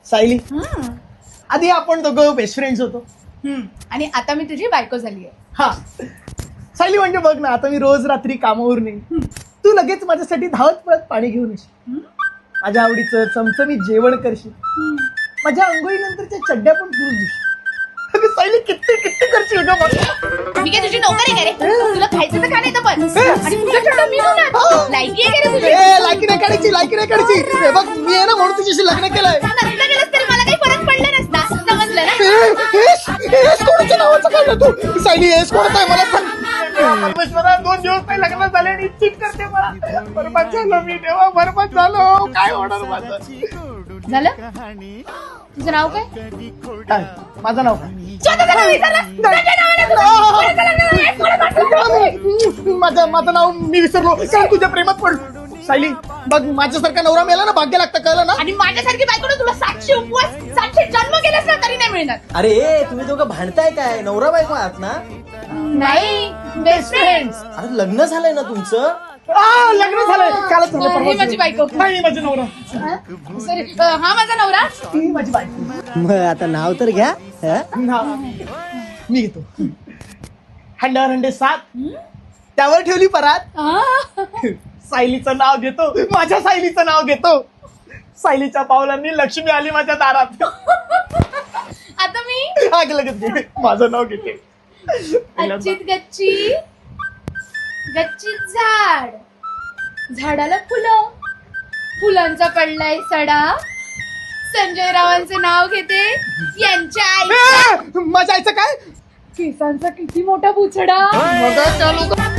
सायली, आधी आपण दोघं बेस्ट फ्रेंड्स होतो. आणि आता मी तुझी बायको झाली आहे. हा सायली, म्हणजे बघ ना, आता मी रोज रात्री कामावर नाही, तू लगेच माझ्यासाठी धावत पळत पाणी घेऊन येशील, माझ्या आवडीचं चमचमीत जेवण करशील, माझ्या अंघोळीनंतरच्या चड्ड्या पण पुरून देशील. अगं सायली, किती किती करशील ग मला. मी काय तुझी नोकर आहे का रे? तुला खायचं तर खा नाही तर पण. आणि तुझ्या चड्ड्या मी घेऊन लायकी आहे का रे तुझी? लायकी नाही काढायची, लायकी नाही काढायची. हे बघ, मी आहे ना म्हणून तुझ्याशी लग्न केलंय. नसलं गेलंस तरी मला काही फरक पडला नसता, समजलं ना? एस कोणाच्या नावाचं काढलं तू? सायली, एस कोणाचं आहे मला सांग. परमेश्वरा, 2 दिवस नाही लग्न झाले आणि चिट करते मला. बरबाद झालो मी, तेव्हा बरबाद झालो. काय होणार माझं? झालं? तुझं नाव काय? काय? माझं नाव काय? माझं नाव मी विसरलो, कारण तुझ्या प्रेमात पडलो. सायली, बघ, माझ्यासारखा नवरा मेला ना, भाग्य लागतं, कळलं ना? आणि माझ्यासारखी बायको ना तुला 700 उपवास 700 जन्म केलास ना तरी नाही मिळणार. अरे तुम्ही दोघं भांडताय काय? नवरा बायको आहात ना? नाही, बेस्ट फ्रेंड्स. अरे लग्न झालंय ना तुमचं? लग्न झालंय, कालच झालं, ही परवाच माझी बायको. झालं. नाही, माझी नवरा. सॉरी, हा माझा नवरा. ती माझी बायको. मग आता नाव तर घ्या. मी घेतो. हंडावर हंडे 7, त्यावर ठेवली परात. सायलीचं नाव घेतो, माझ्या सायलीचं नाव घेतो. सायलीच्या पावलांनी लक्ष्मी आली माझ्या दारात. आता मी हा, लगेच घे, माझं नाव घेते. अच्छीत गच्ची गच्चीत झाड, झाडाला फुलं, फुलांचा पडलाय सडा, संजय रावांचं नाव घेते यांच्या आई. माझ्या आईचं काय? केसांचा किती मोठा बुचडा. मग चालू कर.